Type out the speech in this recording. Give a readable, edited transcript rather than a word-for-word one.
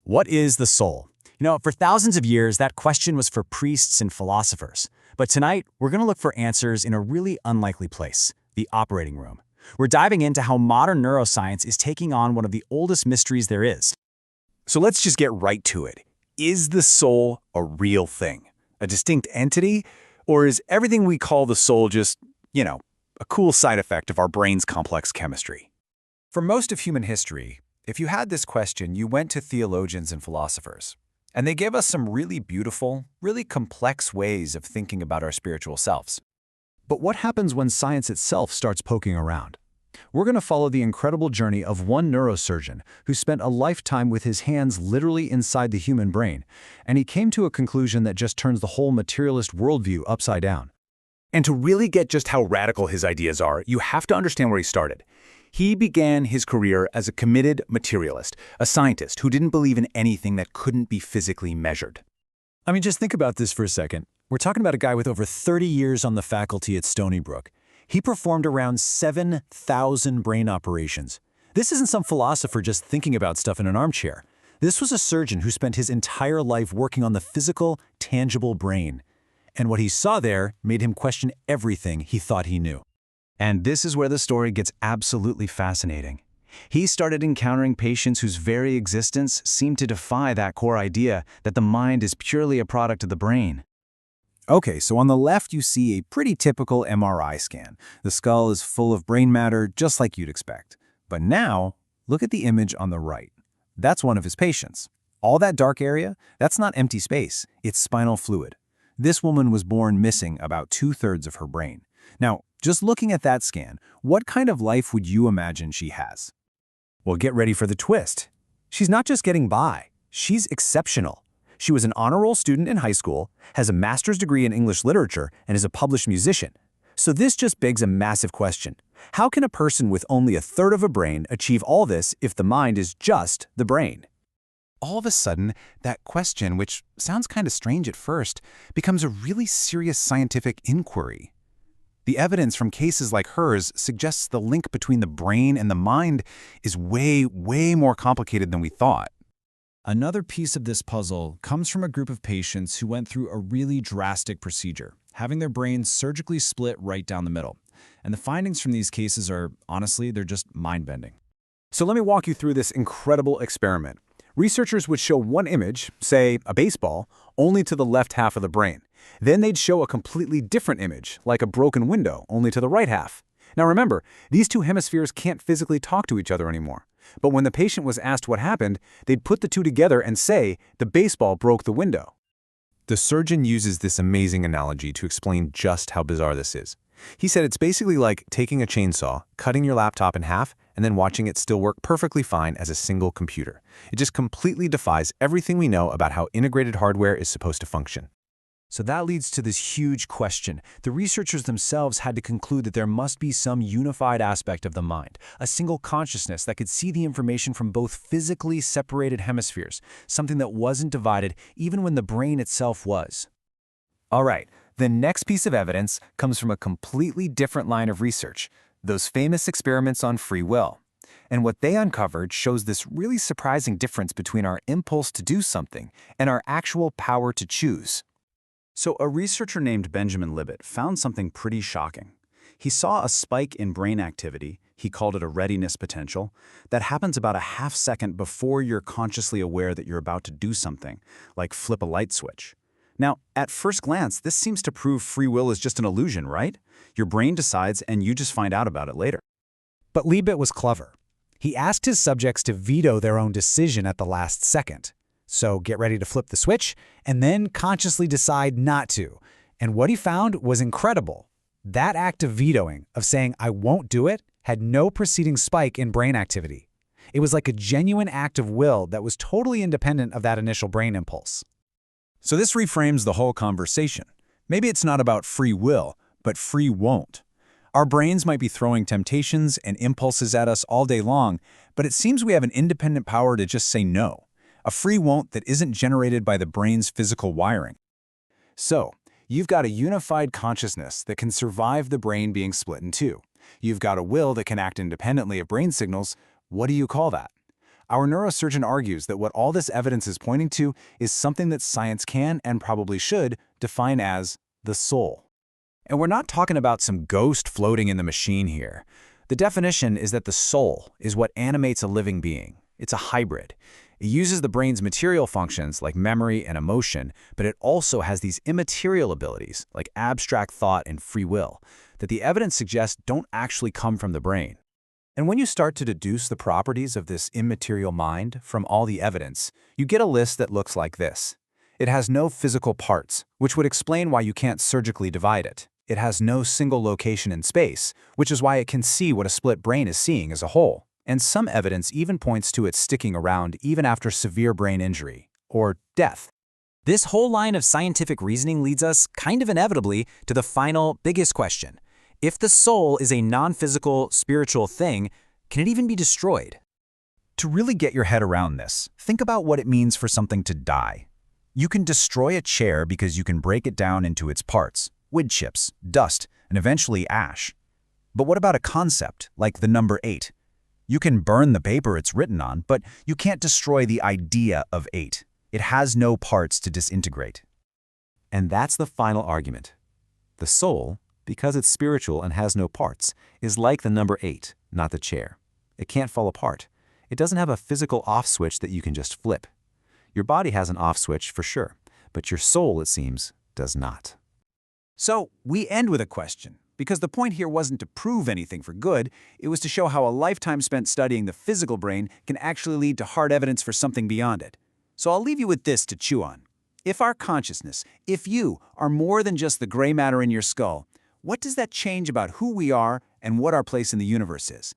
What is the soul? For thousands of years, that question was for priests and philosophers. But tonight, we're going to look for answers in a really unlikely place, the operating room. We're diving into how modern neuroscience is taking on one of the oldest mysteries there is. So let's just get right to it. Is the soul a real thing? A distinct entity? Or is everything we call the soul just, a cool side effect of our brain's complex chemistry? For most of human history, if you had this question, you went to theologians and philosophers. And they gave us some really beautiful, really complex ways of thinking about our spiritual selves. But what happens when science itself starts poking around? We're going to follow the incredible journey of one neurosurgeon who spent a lifetime with his hands literally inside the human brain, and he came to a conclusion that just turns the whole materialist worldview upside down. And to really get just how radical his ideas are, you have to understand where he started. He began his career as a committed materialist, a scientist who didn't believe in anything that couldn't be physically measured. Just think about this for a second. We're talking about a guy with over 30 years on the faculty at Stony Brook. He performed around 7,000 brain operations. This isn't some philosopher just thinking about stuff in an armchair. This was a surgeon who spent his entire life working on the physical, tangible brain. And what he saw there made him question everything he thought he knew. And this is where the story gets absolutely fascinating. He started encountering patients whose very existence seemed to defy that core idea that the mind is purely a product of the brain. Okay, so on the left you see a pretty typical MRI scan. The skull is full of brain matter, just like you'd expect. But now, look at the image on the right. That's one of his patients. All that dark area, that's not empty space, it's spinal fluid. This woman was born missing about 2/3 of her brain. Now, just looking at that scan, what kind of life would you imagine she has? Well, get ready for the twist. She's not just getting by, she's exceptional. She was an honor roll student in high school, has a master's degree in English literature, and is a published musician. So this just begs a massive question. How can a person with only 1/3 of a brain achieve all this if the mind is just the brain? All of a sudden, that question, which sounds kind of strange at first, becomes a really serious scientific inquiry. The evidence from cases like hers suggests the link between the brain and the mind is way, way more complicated than we thought. Another piece of this puzzle comes from a group of patients who went through a really drastic procedure, having their brains surgically split right down the middle. And the findings from these cases are, honestly, they're just mind-bending. So let me walk you through this incredible experiment. Researchers would show one image, say a baseball, only to the left half of the brain. Then they'd show a completely different image, like a broken window, only to the right half. Now remember, these two hemispheres can't physically talk to each other anymore. But when the patient was asked what happened, they'd put the two together and say, the baseball broke the window. The surgeon uses this amazing analogy to explain just how bizarre this is. He said it's basically like taking a chainsaw, cutting your laptop in half, and then watching it still work perfectly fine as a single computer. It just completely defies everything we know about how integrated hardware is supposed to function. So that leads to this huge question. The researchers themselves had to conclude that there must be some unified aspect of the mind, a single consciousness that could see the information from both physically separated hemispheres, something that wasn't divided even when the brain itself was. All right, the next piece of evidence comes from a completely different line of research, those famous experiments on free will. And what they uncovered shows this really surprising difference between our impulse to do something and our actual power to choose. So a researcher named Benjamin Libet found something pretty shocking. He saw a spike in brain activity, he called it a readiness potential, that happens about a half second before you're consciously aware that you're about to do something, like flip a light switch. Now, at first glance, this seems to prove free will is just an illusion, right? Your brain decides and you just find out about it later. But Libet was clever. He asked his subjects to veto their own decision at the last second. So get ready to flip the switch, and then consciously decide not to. And what he found was incredible. That act of vetoing, of saying, I won't do it, had no preceding spike in brain activity. It was like a genuine act of will that was totally independent of that initial brain impulse. So this reframes the whole conversation. Maybe it's not about free will, but free won't. Our brains might be throwing temptations and impulses at us all day long, but it seems we have an independent power to just say no. A free won't that isn't generated by the brain's physical wiring. So, you've got a unified consciousness that can survive the brain being split in two. You've got a will that can act independently of brain signals. What do you call that? Our neurosurgeon argues that what all this evidence is pointing to is something that science can, and probably should, define as the soul. And we're not talking about some ghost floating in the machine here. The definition is that the soul is what animates a living being. It's a hybrid. It uses the brain's material functions like memory and emotion, but it also has these immaterial abilities like abstract thought and free will that the evidence suggests don't actually come from the brain. And when you start to deduce the properties of this immaterial mind from all the evidence, you get a list that looks like this. It has no physical parts, which would explain why you can't surgically divide it. It has no single location in space, which is why it can see what a split brain is seeing as a whole. And some evidence even points to it sticking around even after severe brain injury, or death. This whole line of scientific reasoning leads us, kind of inevitably, to the final, biggest question. If the soul is a non-physical, spiritual thing, can it even be destroyed? To really get your head around this, think about what it means for something to die. You can destroy a chair because you can break it down into its parts, wood chips, dust, and eventually ash. But what about a concept, like the number 8? You can burn the paper it's written on, but you can't destroy the idea of 8. It has no parts to disintegrate. And that's the final argument. The soul, because it's spiritual and has no parts, is like the number 8, not the chair. It can't fall apart. It doesn't have a physical off switch that you can just flip. Your body has an off switch for sure, but your soul, it seems, does not. So we end with a question, because the point here wasn't to prove anything for good, it was to show how a lifetime spent studying the physical brain can actually lead to hard evidence for something beyond it. So I'll leave you with this to chew on. If our consciousness, if you, are more than just the gray matter in your skull, what does that change about who we are and what our place in the universe is?